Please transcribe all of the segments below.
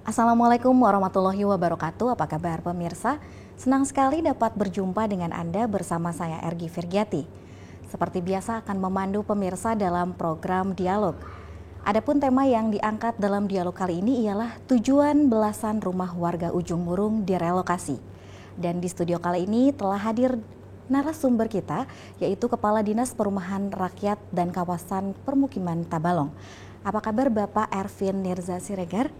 Assalamualaikum warahmatullahi wabarakatuh. Apa kabar pemirsa? Senang sekali dapat berjumpa dengan Anda bersama saya Ergi Firgiati. Seperti biasa akan memandu pemirsa dalam program Dialog. Adapun tema yang diangkat dalam dialog kali ini ialah tujuan belasan rumah warga Ujung Murung direlokasi. Dan di studio kali ini telah hadir narasumber kita, yaitu Kepala Dinas Perumahan Rakyat dan Kawasan Permukiman Tabalong. Apa kabar Bapak Ervin Nirza Siregar?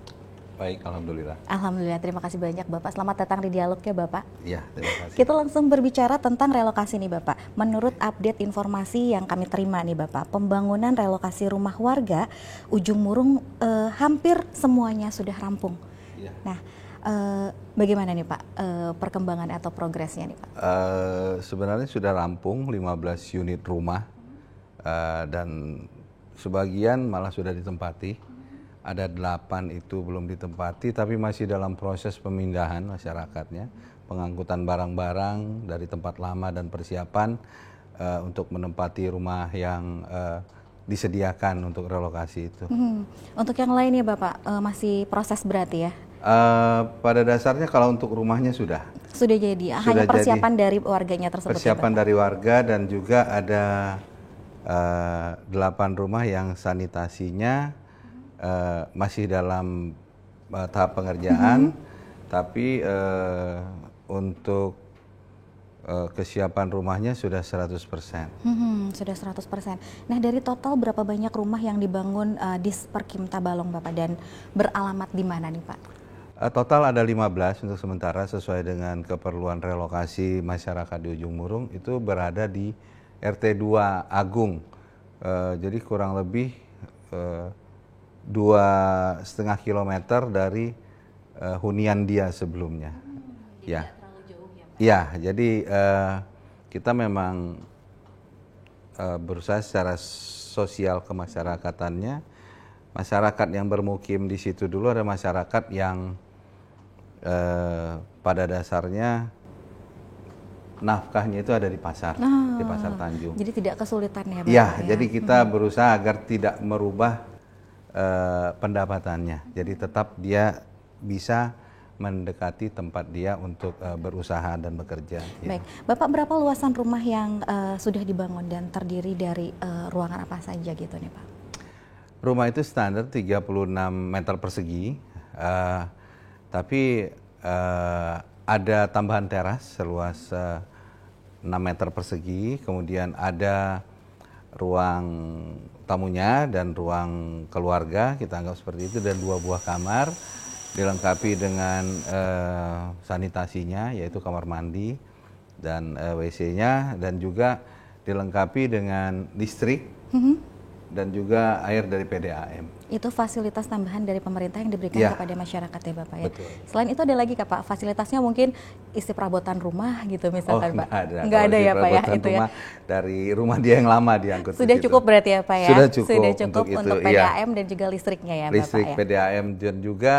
Baik, Alhamdulillah. Alhamdulillah, terima kasih banyak Bapak. Selamat datang di dialog ya Bapak. Iya, terima kasih. Kita langsung berbicara tentang relokasi nih Bapak. Menurut update informasi yang kami terima nih Bapak, pembangunan relokasi rumah warga Ujung Murung hampir semuanya sudah rampung. Ya. Nah, bagaimana nih Pak perkembangan atau progresnya nih Pak? Sebenarnya sudah rampung 15 unit rumah dan sebagian malah sudah ditempati. Ada 8 itu belum ditempati, tapi masih dalam proses pemindahan masyarakatnya, pengangkutan barang-barang dari tempat lama dan persiapan untuk menempati rumah yang disediakan untuk relokasi itu. Untuk yang lain ya Bapak, masih proses berarti ya? Pada dasarnya kalau untuk rumahnya sudah jadi, hanya persiapan dari warganya tersebut. Persiapan dari warga dan juga ada 8 rumah yang sanitasinya masih dalam tahap pengerjaan, tapi untuk kesiapan rumahnya sudah 100%. Sudah 100%. Nah, dari total berapa banyak rumah yang dibangun di Perkim Tabalong Bapak dan beralamat di mana nih Pak? Total ada 15 untuk sementara sesuai dengan keperluan relokasi masyarakat di Ujung Murung, itu berada di RT 2 Agung. Jadi kurang lebih 2,5 kilometer dari hunian dia sebelumnya. Ya. Terlalu jauh ya Pak? Ya, jadi kita memang berusaha secara sosial kemasyarakatannya. Masyarakat yang bermukim di situ dulu ada masyarakat yang pada dasarnya nafkahnya itu ada di pasar, di Pasar Tanjung. Jadi tidak kesulitan ya Bapak? Ya, jadi kita berusaha agar tidak merubah pendapatannya. Jadi tetap dia bisa mendekati tempat dia untuk berusaha dan bekerja. Baik, Bapak berapa luasan rumah yang sudah dibangun dan terdiri dari ruangan apa saja gitu nih Pak? Rumah itu standar 36 meter persegi, tapi ada tambahan teras seluas 6 meter persegi, kemudian ada ruang tamunya dan ruang keluarga, kita anggap seperti itu, dan 2 buah kamar dilengkapi dengan sanitasinya, yaitu kamar mandi dan WC-nya, dan juga dilengkapi dengan listrik dan juga air dari PDAM. Itu fasilitas tambahan dari pemerintah yang diberikan kepada masyarakat ya Bapak ya? Betul. Selain itu ada lagi Pak, fasilitasnya mungkin isi perabotan rumah gitu misalkan Pak? Enggak ada ya Pak ya? Itu ya? Dari rumah dia yang lama diangkut. Sudah cukup berarti ya Pak ya? Sudah cukup untuk PDAM dan juga listriknya ya listrik, Bapak ya? PDAM, dan juga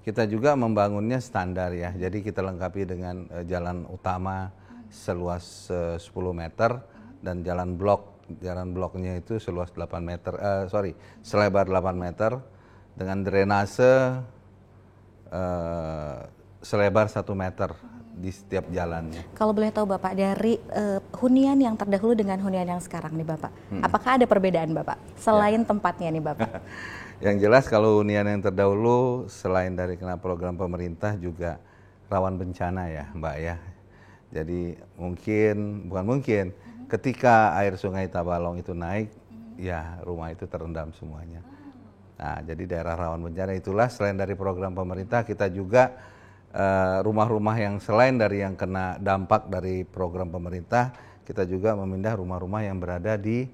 kita juga membangunnya standar ya. Jadi kita lengkapi dengan jalan utama seluas 10 meter dan jalan bloknya itu seluas selebar 8 meter dengan drainase selebar 1 meter di setiap jalannya. Kalau boleh tahu Bapak, dari hunian yang terdahulu dengan hunian yang sekarang nih Bapak, apakah ada perbedaan Bapak selain tempatnya nih Bapak? Yang jelas kalau hunian yang terdahulu selain dari kena program pemerintah juga rawan bencana ya Mbak ya. Jadi bukan mungkin ketika air sungai Tabalong itu naik, ya rumah itu terendam semuanya. Nah, jadi daerah rawan bencana itulah selain dari program pemerintah, kita juga rumah-rumah yang selain dari yang kena dampak dari program pemerintah, kita juga memindah rumah-rumah yang berada di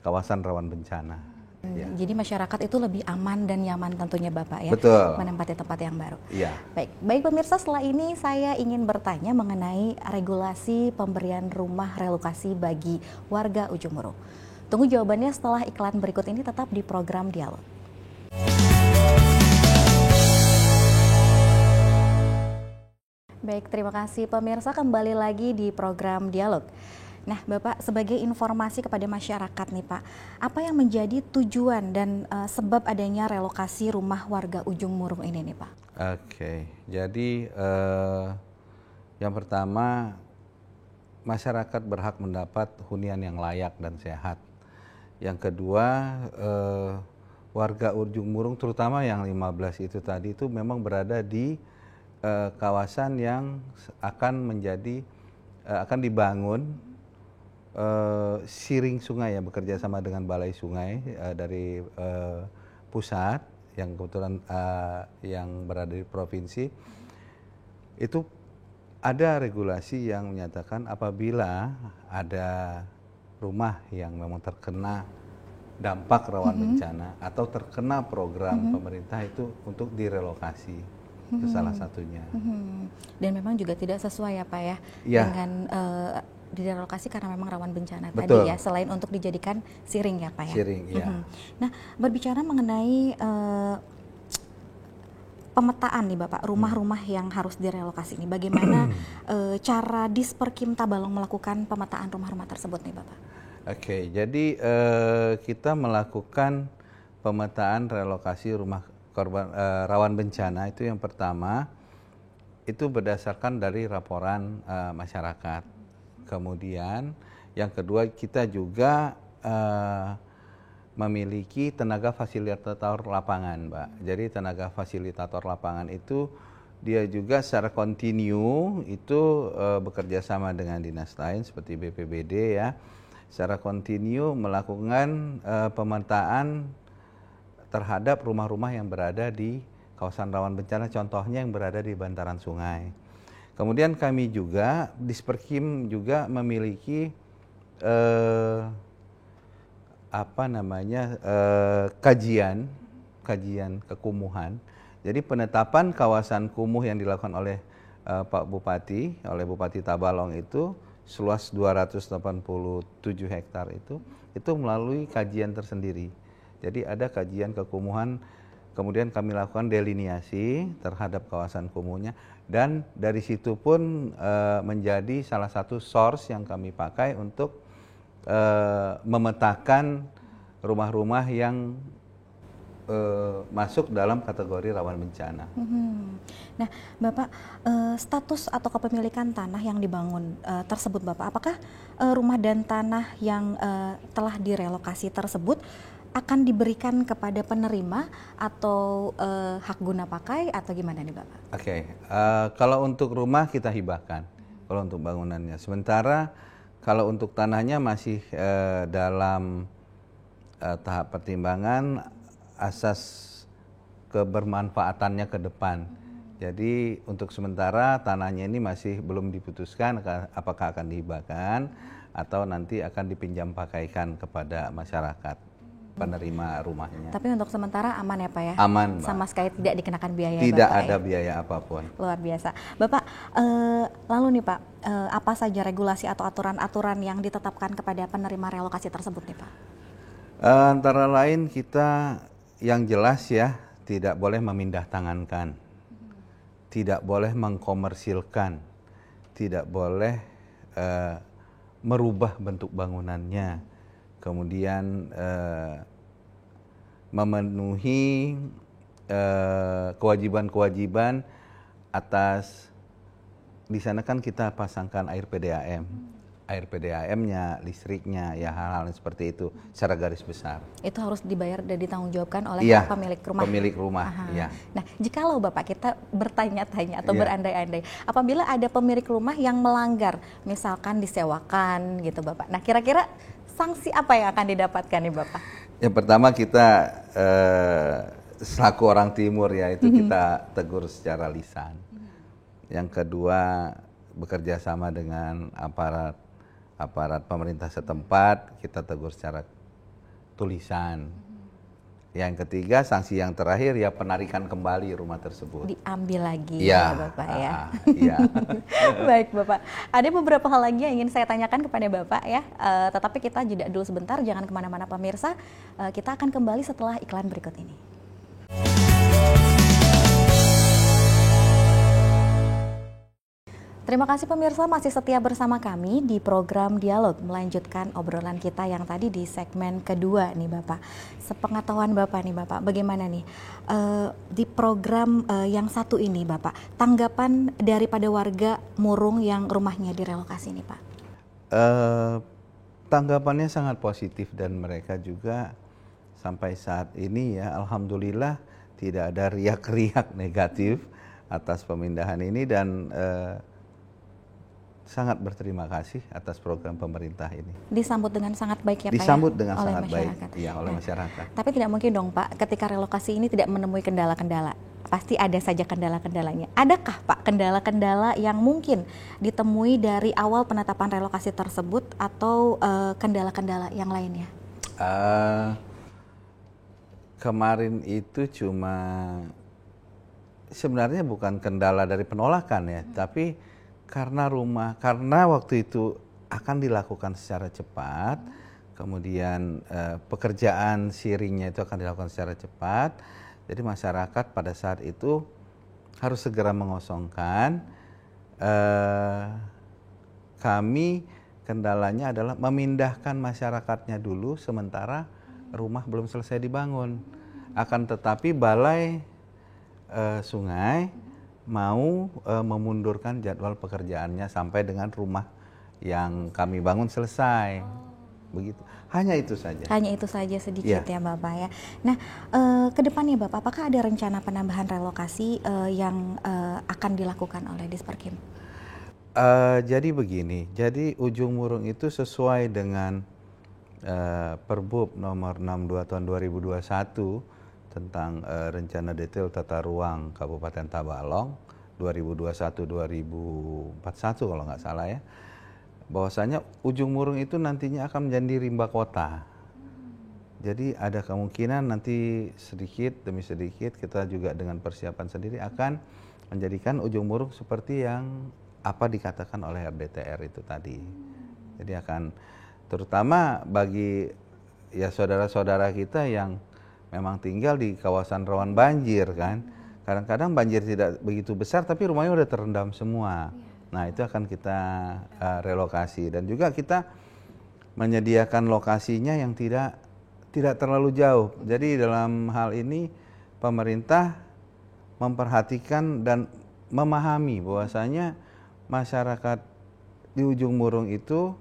kawasan rawan bencana. Ya. Jadi masyarakat itu lebih aman dan nyaman tentunya Bapak ya, Betul. menempati tempat yang baru. Iya. Baik pemirsa, setelah ini saya ingin bertanya mengenai regulasi pemberian rumah relokasi bagi warga Ujung Murung. Tunggu jawabannya setelah iklan berikut ini, tetap di program Dialog. Baik, terima kasih pemirsa, kembali lagi di program Dialog. Nah, Bapak sebagai informasi kepada masyarakat nih Pak, apa yang menjadi tujuan dan sebab adanya relokasi rumah warga Ujung Murung ini nih Pak? Oke, jadi yang pertama masyarakat berhak mendapat hunian yang layak dan sehat. Yang kedua warga Ujung Murung terutama yang 15 itu tadi itu memang berada di kawasan yang akan dibangun siring sungai ya, bekerja sama dengan balai sungai dari pusat yang kebetulan yang berada di provinsi. Itu ada regulasi yang menyatakan apabila ada rumah yang memang terkena dampak rawan bencana atau terkena program pemerintah itu untuk direlokasi. Itu salah satunya. Dan memang juga tidak sesuai ya Pak ya, dengan direlokasi karena memang rawan bencana. Betul. Tadi ya, selain untuk dijadikan siring ya Pak ya. Siring, ya. Nah, berbicara mengenai pemetaan nih Bapak, rumah-rumah yang harus direlokasi ini, bagaimana cara Disperkim Tabalong melakukan pemetaan rumah-rumah tersebut nih Bapak? Oke, jadi kita melakukan pemetaan relokasi rumah korban rawan bencana itu yang pertama itu berdasarkan dari laporan masyarakat. Kemudian yang kedua kita juga memiliki tenaga fasilitator lapangan, Mbak. Jadi tenaga fasilitator lapangan itu dia juga secara kontinu itu bekerja sama dengan dinas lain seperti BPBD ya, secara kontinu melakukan pemetaan terhadap rumah-rumah yang berada di kawasan rawan bencana, contohnya yang berada di bantaran sungai. Kemudian kami juga, Disperkim juga memiliki kajian kekumuhan. Jadi penetapan kawasan kumuh yang dilakukan oleh Pak Bupati, oleh Bupati Tabalong itu seluas 287 hektar itu melalui kajian tersendiri. Jadi ada kajian kekumuhan, kemudian kami lakukan deliniasi terhadap kawasan kumuhnya, dan dari situ pun menjadi salah satu source yang kami pakai untuk memetakan rumah-rumah yang masuk dalam kategori rawan bencana. Nah, Bapak, status atau kepemilikan tanah yang dibangun tersebut, Bapak, apakah rumah dan tanah yang telah direlokasi tersebut akan diberikan kepada penerima atau hak guna pakai atau gimana nih Bapak? Oke, kalau untuk rumah kita hibahkan, kalau untuk bangunannya. Sementara kalau untuk tanahnya masih dalam tahap pertimbangan asas kebermanfaatannya ke depan. Jadi untuk sementara tanahnya ini masih belum diputuskan apakah akan dihibahkan atau nanti akan dipinjam pakaikan kepada masyarakat penerima rumahnya. Tapi untuk sementara aman ya Pak ya? Aman, Mbak. Sama sekali tidak dikenakan biaya Tidak Bapak, ada ya? biaya apapun. Luar biasa. Bapak, lalu nih Pak, apa saja regulasi atau aturan-aturan yang ditetapkan kepada penerima relokasi tersebut nih Pak? Antara lain kita yang jelas ya, tidak boleh memindah tangankan, tidak boleh mengkomersilkan, tidak boleh merubah bentuk bangunannya, kemudian memenuhi kewajiban-kewajiban atas, di sana kan kita pasangkan air PDAM-nya, listriknya, ya hal-hal seperti itu secara garis besar. Itu harus dibayar dan ditanggungjawabkan oleh pemilik rumah. Pemilik rumah, ya. Nah, jikalau Bapak kita bertanya-tanya atau berandai-andai, apabila ada pemilik rumah yang melanggar, misalkan disewakan gitu Bapak. Nah, kira-kira sanksi apa yang akan didapatkan nih Bapak? Yang pertama kita selaku orang timur ya itu kita tegur secara lisan. Yang kedua bekerja sama dengan aparat pemerintah setempat, kita tegur secara tulisan. Yang ketiga, sanksi yang terakhir ya penarikan kembali rumah tersebut. Diambil lagi ya Bapak ya. Iya. Baik Bapak, ada beberapa hal lagi yang ingin saya tanyakan kepada Bapak ya. Tetapi kita jeda dulu sebentar, jangan kemana-mana pemirsa. Kita akan kembali setelah iklan berikut ini. Terima kasih pemirsa masih setia bersama kami di program Dialog, melanjutkan obrolan kita yang tadi di segmen kedua nih Bapak. Sepengetahuan Bapak nih Bapak, bagaimana nih di program yang satu ini Bapak, tanggapan daripada warga Murung yang rumahnya direlokasi nih Pak? Tanggapannya sangat positif dan mereka juga sampai saat ini ya alhamdulillah tidak ada riak-riak negatif atas pemindahan ini dan sangat berterima kasih atas program pemerintah ini. Disambut dengan sangat baik ya Pak Disambut ya? dengan Oleh sangat masyarakat. baik ya oleh masyarakat. Tapi tidak mungkin dong Pak ketika relokasi ini tidak menemui kendala-kendala. Pasti ada saja kendala-kendalanya. Adakah Pak kendala-kendala yang mungkin ditemui dari awal penetapan relokasi tersebut atau kendala-kendala yang lainnya? Kemarin itu cuma sebenarnya bukan kendala dari penolakan ya, tapi karena waktu itu akan dilakukan secara cepat, kemudian pekerjaan sharingnya itu akan dilakukan secara cepat, jadi masyarakat pada saat itu harus segera mengosongkan. Kami kendalanya adalah memindahkan masyarakatnya dulu sementara rumah belum selesai dibangun. Akan tetapi balai sungai mau memundurkan jadwal pekerjaannya sampai dengan rumah yang kami bangun selesai. Begitu. Hanya itu saja. Hanya itu saja sedikit ya Bapak ya. Nah, ke depannya Bapak, apakah ada rencana penambahan relokasi yang akan dilakukan oleh Disperkim? Jadi begini, jadi Ujung Murung itu sesuai dengan Perbub nomor 62 tahun 2021 tentang rencana detail tata ruang Kabupaten Tabalong 2021-2041 kalau nggak salah ya, bahwasanya Ujung Murung itu nantinya akan menjadi rimba kota. Jadi ada kemungkinan nanti sedikit demi sedikit kita juga dengan persiapan sendiri akan menjadikan Ujung Murung seperti yang apa dikatakan oleh RDTR itu tadi. Jadi akan terutama bagi ya saudara-saudara kita yang memang tinggal di kawasan rawan banjir kan. Kadang-kadang banjir tidak begitu besar tapi rumahnya udah terendam semua. Nah itu akan kita relokasi dan juga kita menyediakan lokasinya yang tidak terlalu jauh. Jadi dalam hal ini pemerintah memperhatikan dan memahami bahwasanya masyarakat di Ujung Murung itu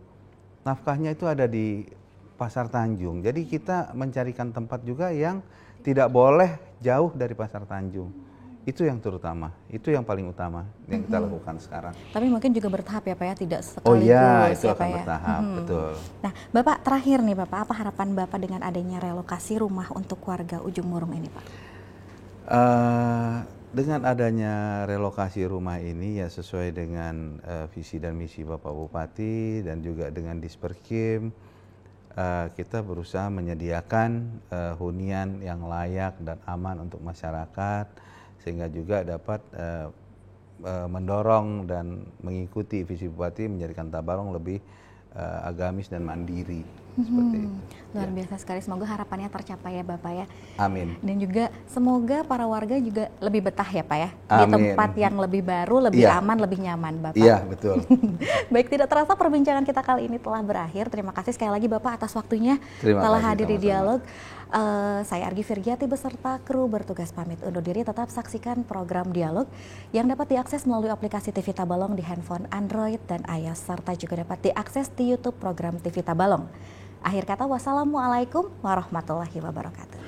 nafkahnya itu ada di Pasar Tanjung. Jadi kita mencarikan tempat juga yang tidak boleh jauh dari Pasar Tanjung. Itu yang terutama, itu yang paling utama yang kita lakukan sekarang. Tapi mungkin juga bertahap ya Pak ya, tidak sekaligus. Oh iya, itu ya, akan Pak, bertahap, ya? betul. Nah Bapak terakhir nih Bapak, apa harapan Bapak dengan adanya relokasi rumah untuk warga Ujung Murung ini Pak? Dengan adanya relokasi rumah ini ya sesuai dengan visi dan misi Bapak Bupati dan juga dengan Disperkim, kita berusaha menyediakan hunian yang layak dan aman untuk masyarakat sehingga juga dapat mendorong dan mengikuti visi Bupati menjadikan Tabalong lebih agamis dan mandiri. Seperti itu. Luar biasa sekali, semoga harapannya tercapai ya Bapak ya. Amin. Dan juga semoga para warga juga lebih betah ya Pak ya. Amin. Di tempat yang lebih baru, lebih aman, lebih nyaman Bapak. Iya betul. Baik, tidak terasa perbincangan kita kali ini telah berakhir. Terima kasih sekali lagi Bapak atas waktunya telah hadir di Dialog. Saya Ergi Firgiati beserta kru bertugas pamit undur diri. Tetap saksikan program Dialog yang dapat diakses melalui aplikasi TV Tabalong di handphone Android dan iOS serta juga dapat diakses di YouTube program TV Tabalong. Akhir kata, wassalamualaikum warahmatullahi wabarakatuh.